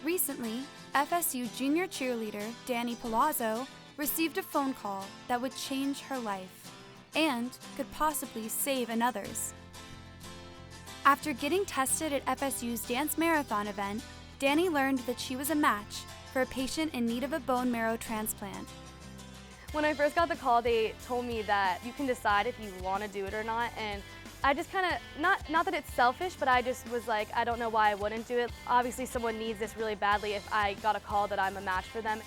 Recently, FSU junior cheerleader Dani Palazzo received a phone call that would change her life and could possibly save another's. After getting tested at FSU's dance marathon event, Dani learned that she was a match for a patient in need of a bone marrow transplant. When I first got the call, they told me that you can decide if you want to do it or not, and I just kind of, not that it's selfish, but I just was like, I don't know why I wouldn't do it. Obviously someone needs this really badly if I got a call that I'm a match for them.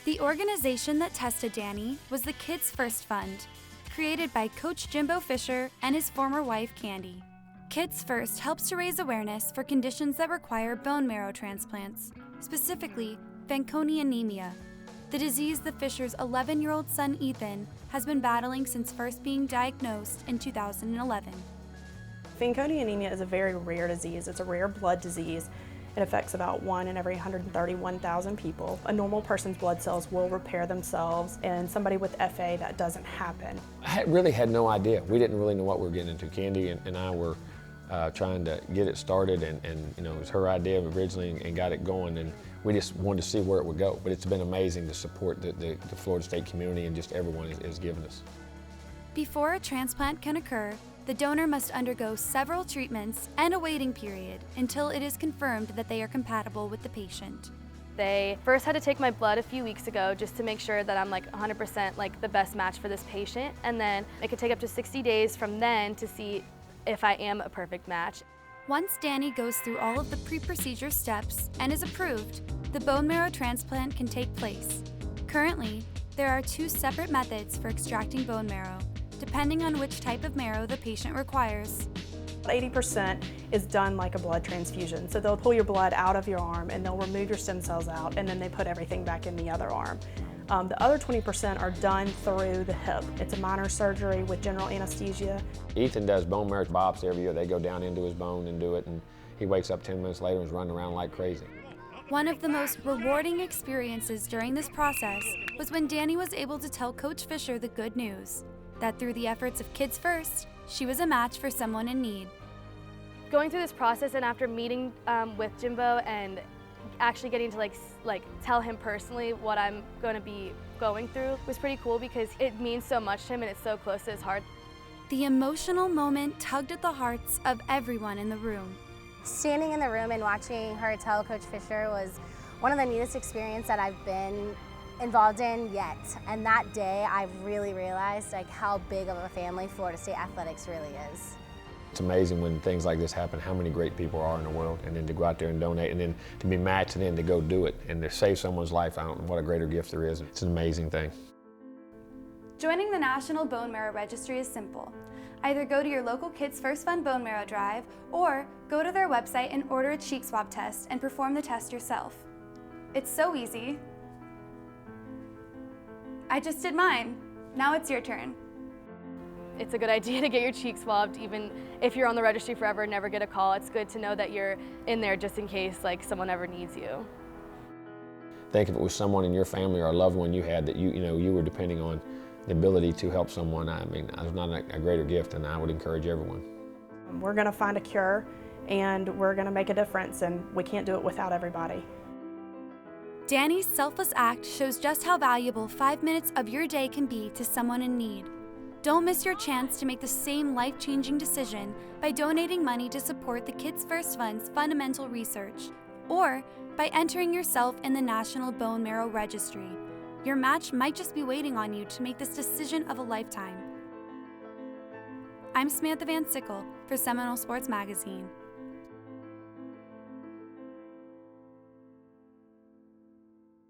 The organization that tested Dani was the Kids First Fund, created by Coach Jimbo Fisher and his former wife, Candy. Kids First helps to raise awareness for conditions that require bone marrow transplants, specifically Fanconi anemia, the disease the Fishers' 11-year-old son Ethan has been battling since first being diagnosed in 2011. Fanconi anemia is a very rare disease. It's a rare blood disease. It affects about 1 in every 131,000 people. A normal person's blood cells will repair themselves, and somebody with FA, that doesn't happen. I really had no idea. We didn't really know what we were getting into. Candy and I were trying to get it started, and you know, it was her idea originally and got it going, and we just wanted to see where it would go. But it's been amazing the support that the Florida State community and just everyone has given us. Before a transplant can occur, the donor must undergo several treatments and a waiting period until it is confirmed that they are compatible with the patient. They first had to take my blood a few weeks ago just to make sure that I'm like 100% like the best match for this patient, and then it could take up to 60 days from then to see if I am a perfect match. Once Dani goes through all of the pre-procedure steps and is approved, the bone marrow transplant can take place. Currently, there are 2 separate methods for extracting bone marrow, depending on which type of marrow the patient requires. 80% is done like a blood transfusion. So they'll pull your blood out of your arm and they'll remove your stem cells out, and then they put everything back in the other arm. The other 20% are done through the hip. It's a minor surgery with general anesthesia. Ethan does bone marrow biopsy every year. They go down into his bone and do it, and he wakes up 10 minutes later and is running around like crazy. One of the most rewarding experiences during this process was when Dani was able to tell Coach Fisher the good news, that through the efforts of Kids First, she was a match for someone in need. Going through this process and after meeting with Jimbo and actually getting to like tell him personally what I'm going to be going through was pretty cool because it means so much to him and it's so close to his heart. The emotional moment tugged at the hearts of everyone in the room. Standing in the room and watching her tell Coach Fisher was one of the neatest experiences that I've been involved in yet. And that day I really realized like how big of a family Florida State Athletics really is. It's amazing when things like this happen, how many great people are in the world, and then to go out there and donate, and then to be matched, and then to go do it, and to save someone's life. I don't know what a greater gift there is. It's an amazing thing. Joining the National Bone Marrow Registry is simple. Either go to your local Kids First Fund Bone Marrow Drive, or go to their website and order a cheek swab test and perform the test yourself. It's so easy. I just did mine. Now it's your turn. It's a good idea to get your cheek swabbed, even if you're on the registry forever and never get a call. It's good to know that you're in there just in case like someone ever needs you. Think if it was someone in your family or a loved one you had that you were depending on the ability to help someone. I mean, there's not a greater gift, and I would encourage everyone. We're going to find a cure, and we're going to make a difference, and we can't do it without everybody. Dani's selfless act shows just how valuable 5 minutes of your day can be to someone in need. Don't miss your chance to make the same life-changing decision by donating money to support the Kids First Fund's fundamental research, or by entering yourself in the National Bone Marrow Registry. Your match might just be waiting on you to make this decision of a lifetime. I'm Samantha Sickle for Seminole Sports Magazine.